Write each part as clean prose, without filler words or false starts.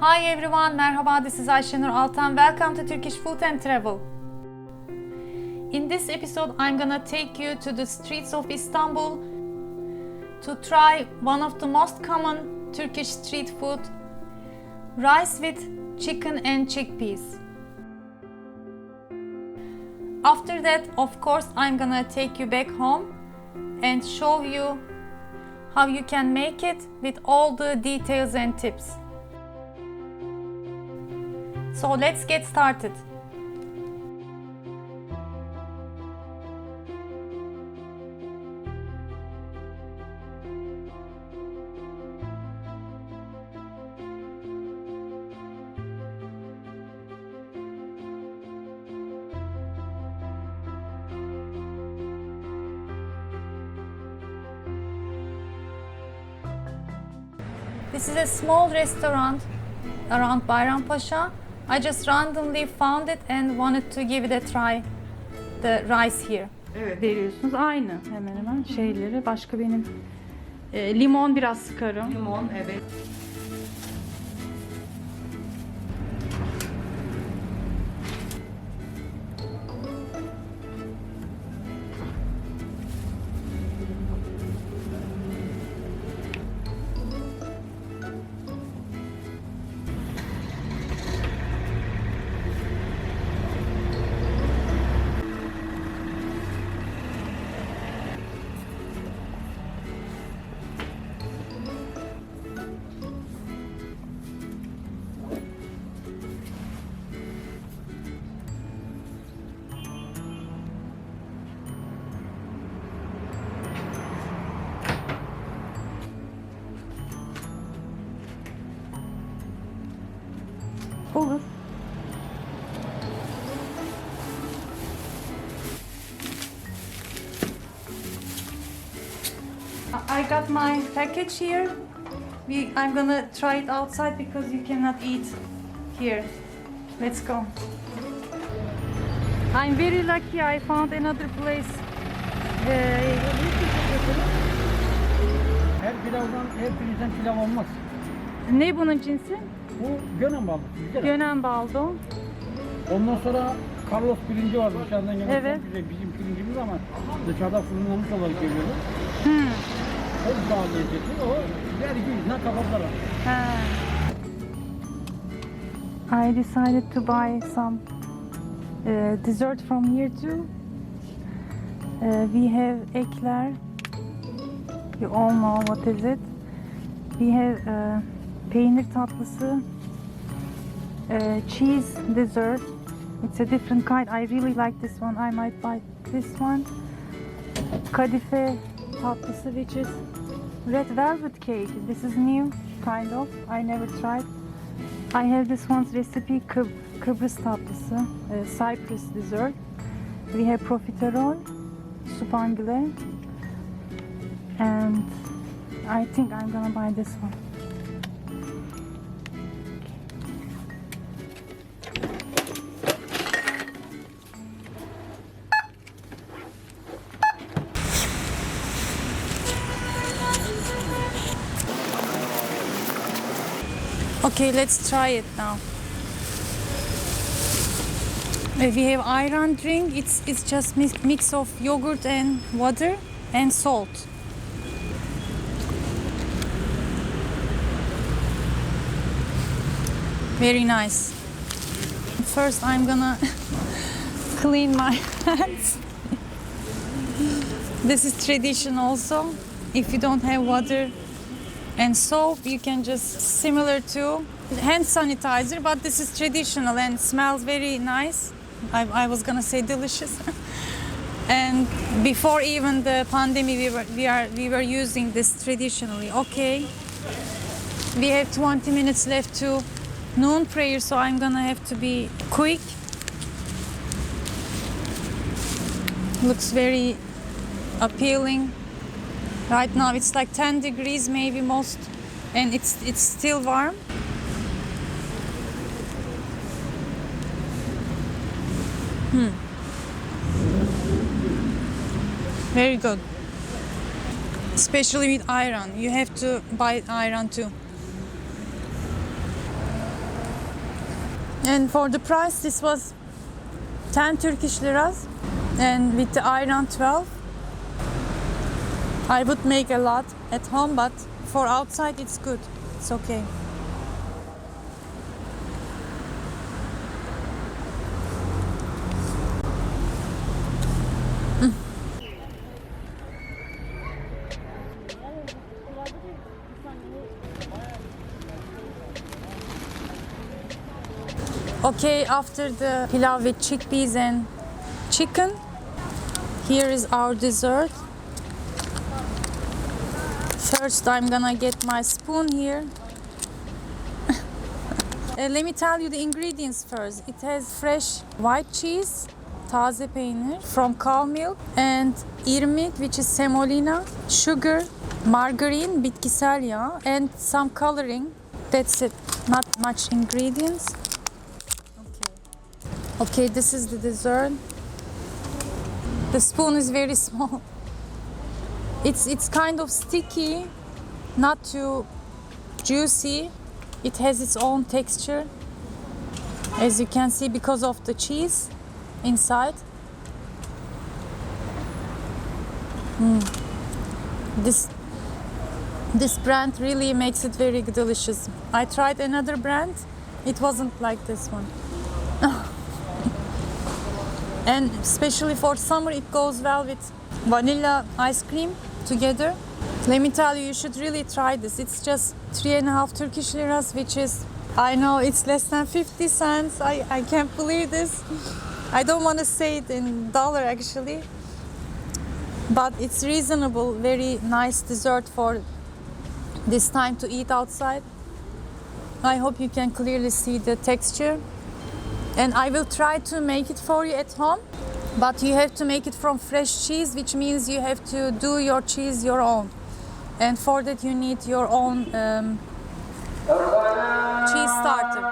Hi everyone, merhaba, this is Ayşenur Altan. Welcome to Turkish Food and Travel. In this episode, I'm gonna take you to the streets of Istanbul to try one of the most common Turkish street food, rice with chicken and chickpeas. After that, of course, I'm gonna take you back home and show you how you can make it with all the details and tips. So let's get started. This is a small restaurant around Bayrampaşa. I just randomly found it and wanted to give it a try, the rice here. Evet. Veriyorsunuz aynı hemen hemen şeyleri. Başka benim limon biraz sıkarım. Limon, evet. Olur. I got my package here. I'm gonna try it outside because you cannot eat here. Let's go. I'm very lucky I found another place. Her pilavdan, her pirinçten pilav olmaz. Ne bunun cinsi? Bu Gönen balı. Güzel. Gönen baldo. Ondan sonra Carlos pirinci var dışarıdan gelen. Evet. Çok güzel bizim pirincimiz ama dışarıda fırınlanmış olarak geliyorlar. Hmm. Çok daha lezzetli. O vergi yüzünden kapattılar. I decided to buy some dessert from here too. We have ekler. You all know what is it. We have peynir tatlısı, cheese dessert. It's a different kind. I really like this one. I might buy this one. Kadife tatlısı, which is red velvet cake. This is new, kind of. I never tried. I have this one's recipe, Kıbrıs tatlısı, Cyprus dessert. We have profiterol, supangile, and I think I'm gonna buy this one. Okay, let's try it now. We have ayran drink. It's just mix of yogurt and water and salt. Very nice. First, I'm gonna clean my hands. This is tradition also. If you don't have water and soap, you can just similar to hand sanitizer, but this is traditional and smells very nice. I was gonna say delicious. And before even the pandemic, we were using this traditionally. Okay, we have 20 minutes left to noon prayer, so I'm gonna have to be quick. Looks very appealing. Right now it's like 10 degrees maybe most, and it's still warm. Very good. Especially with ayran. You have to buy ayran too. And for the price, this was 10 Turkish liras, and with the ayran 12. I would make a lot at home, but for outside it's good. It's okay. Okay, after the pilav with chickpeas and chicken, here is our dessert. First, I'm gonna get my spoon here. Let me tell you the ingredients first. It has fresh white cheese, taze peynir from cow milk, and irmik, which is semolina, sugar, margarine, bitkisel yağ, and some coloring. That's it. Not much ingredients. Okay, this is the dessert. The spoon is very small. It's kind of sticky, not too juicy. It has its own texture, as you can see, because of the cheese inside. This brand really makes it very delicious. I tried another brand. It wasn't like this one. And especially for summer, it goes well with vanilla ice cream together. Let me tell you, you should really try this. It's just 3.5 Turkish liras, which is, I know it's less than 50 cents. I can't believe this. I don't want to say it in dollar actually, but it's reasonable, very nice dessert for this time to eat outside. I hope you can clearly see the texture. And I will try to make it for you at home, but you have to make it from fresh cheese, which means you have to do your cheese your own. And for that you need your own cheese starter.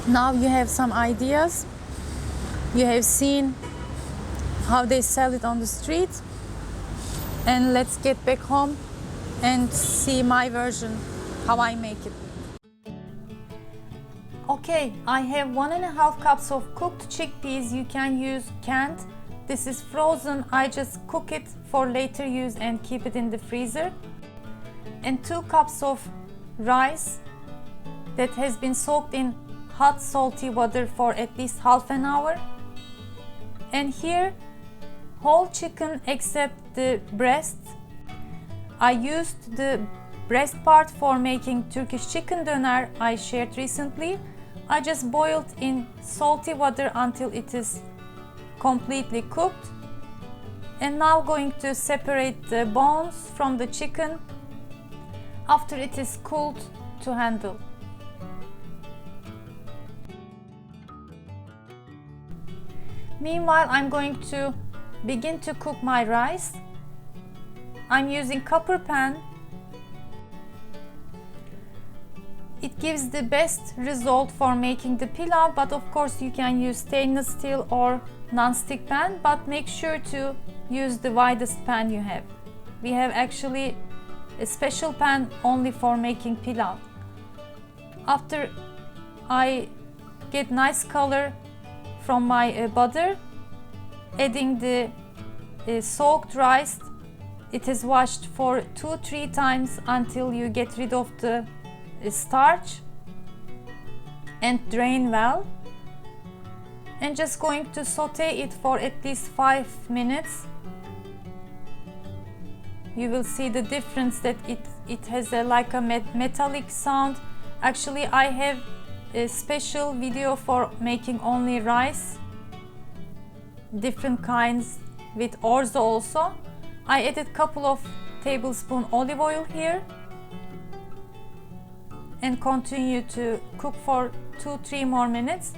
Now you have some ideas. You have seen how they sell it on the street. And let's get back home and see my version, how I make it. Okay, I have 1.5 cups of cooked chickpeas. You can use canned. This is frozen. I just cook it for later use and keep it in the freezer. And 2 cups of rice that has been soaked in hot salty water for at least half an hour. And here, whole chicken except the breast. I used the breast part for making Turkish chicken döner I shared recently. I just boiled in salty water until it is completely cooked. And now going to separate the bones from the chicken after it is cooled to handle. Meanwhile, I'm going to begin to cook my rice. I'm using copper pan. It gives the best result for making the pilav, but of course you can use stainless steel or non-stick pan, but make sure to use the widest pan you have. We have actually a special pan only for making pilav. After I get nice color from my butter, adding the soaked rice. It is washed for 2-3 times until you get rid of the starch and drain well. And just going to saute it for at least 5 minutes you will see the difference that it has like a metallic sound. Actually, I have a special video for making only rice, different kinds with orzo also. I added couple of tablespoon olive oil here and continue to cook for 2-3 more minutes.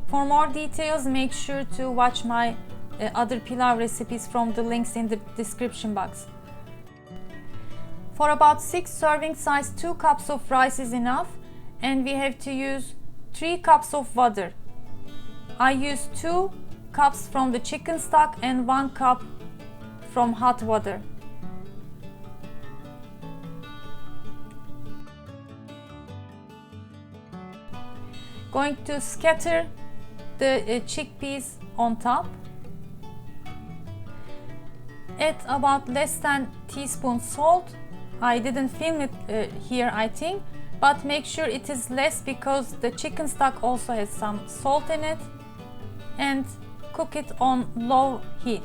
For more details, make sure to watch my other pilau recipes from the links in the description box. For about 6 serving size, 2 cups of rice is enough, and we have to use 3 cups of water. I use 2 cups from the chicken stock and 1 cup from hot water. Going to scatter the chickpeas on top. Add about less than teaspoon salt. I didn't film it here, I think, but make sure it is less because the chicken stock also has some salt in it, and cook it on low heat.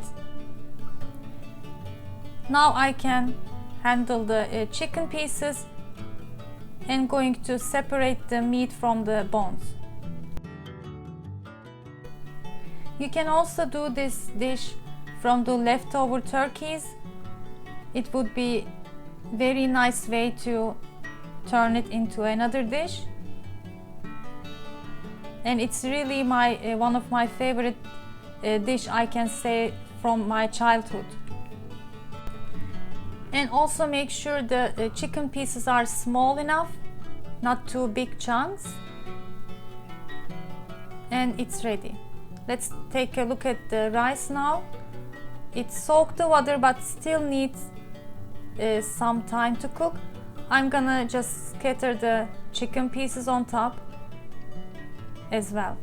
Now I can handle the chicken pieces and going to separate the meat from the bones. You can also do this dish from the leftover turkeys. It would be very nice way to turn it into another dish, and it's really my one of my favorite dish, I can say, from my childhood. And also make sure the chicken pieces are small enough, not too big chunks, and it's ready. Let's take a look at the rice now. It soaked the water but still needs some time to cook. I'm gonna just scatter the chicken pieces on top as well.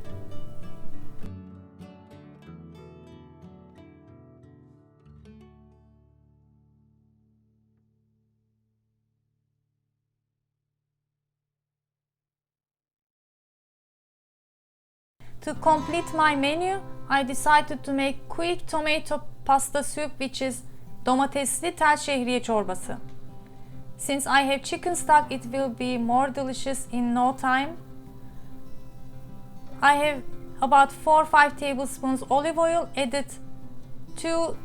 To complete my menu, I decided to make quick tomato pasta soup, which is domatesli tel şehriye çorbası. Since I have chicken stock, it will be more delicious in no time. I have about 4-5 tablespoons olive oil, added 2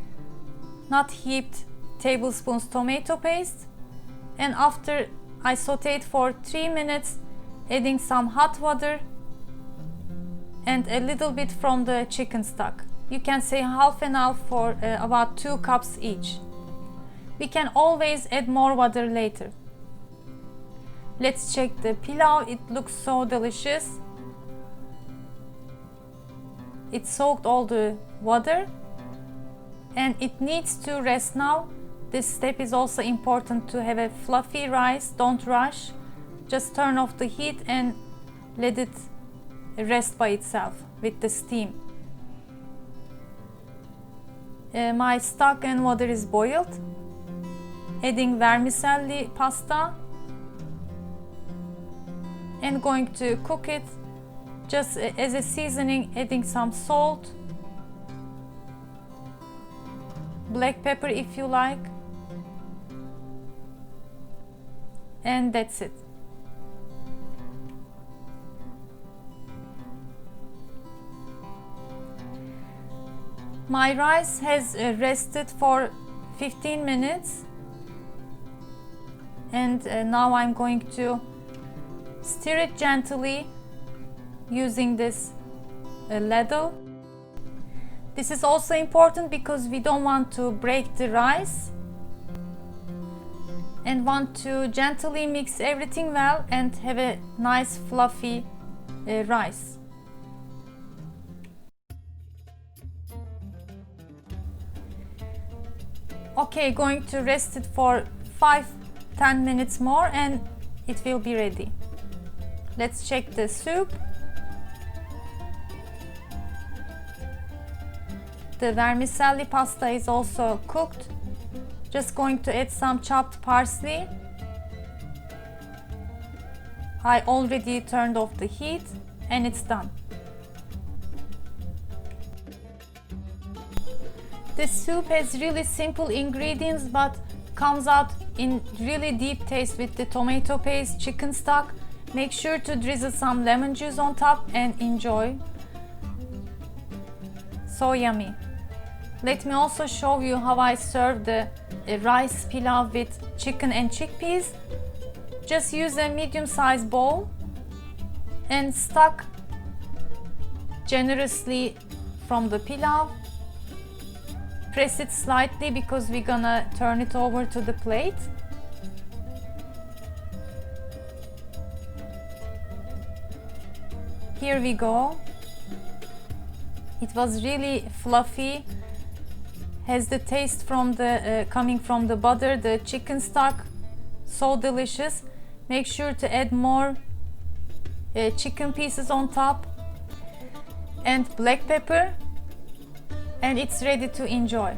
not heaped tablespoons tomato paste, and after I sauteed for 3 minutes, adding some hot water and a little bit from the chicken stock. You can say half and half for about 2 cups each. We can always add more water later. Let's check the pilau. It looks so delicious. It soaked all the water and it needs to rest now. This step is also important to have a fluffy rice. Don't rush. Just turn off the heat and let it rest by itself with the steam. My stock and water is boiled. Adding vermicelli pasta and going to cook it just as a seasoning, adding some salt, black pepper if you like, and that's it. My rice has rested for 15 minutes, and now I'm going to stir it gently using this ladle. This is also important because we don't want to break the rice and want to gently mix everything well and have a nice fluffy rice. Okay, going to rest it for 5-10 minutes more and it will be ready. Let's check the soup. The vermicelli pasta is also cooked. Just going to add some chopped parsley. I already turned off the heat and it's done. The soup has really simple ingredients but comes out in really deep taste with the tomato paste, chicken stock. Make sure to drizzle some lemon juice on top and enjoy. So yummy. Let me also show you how I serve the rice pilav with chicken and chickpeas. Just use a medium-sized bowl and stock generously from the pilav. Press it slightly because we're gonna turn it over to the plate. Here we go. It was really fluffy. Has the taste from the coming from the butter, the chicken stock, so delicious. Make sure to add more chicken pieces on top and black pepper, and it's ready to enjoy.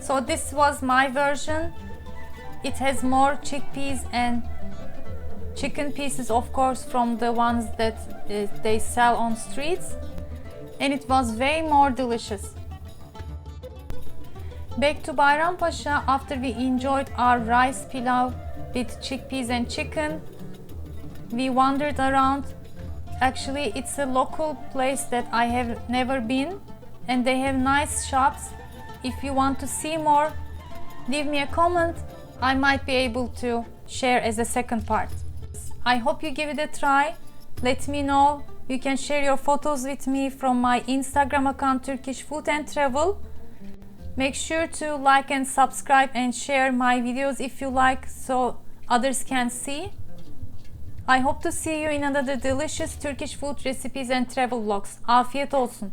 So this was my version. It has more chickpeas and chicken pieces, of course, from the ones that they sell on streets, and it was way more delicious. Back to Bayrampaşa. After we enjoyed our rice pilav with chickpeas and chicken, we wandered around. Actually, it's a local place that I have never been, and they have nice shops. If you want to see more, leave me a comment. I might be able to share as a second part. I hope you give it a try. Let me know. You can share your photos with me from my Instagram account, Turkish Food and Travel. Make sure to like and subscribe and share my videos if you like, so others can see. I hope to see you in another delicious Turkish food recipes and travel vlogs. Afiyet olsun.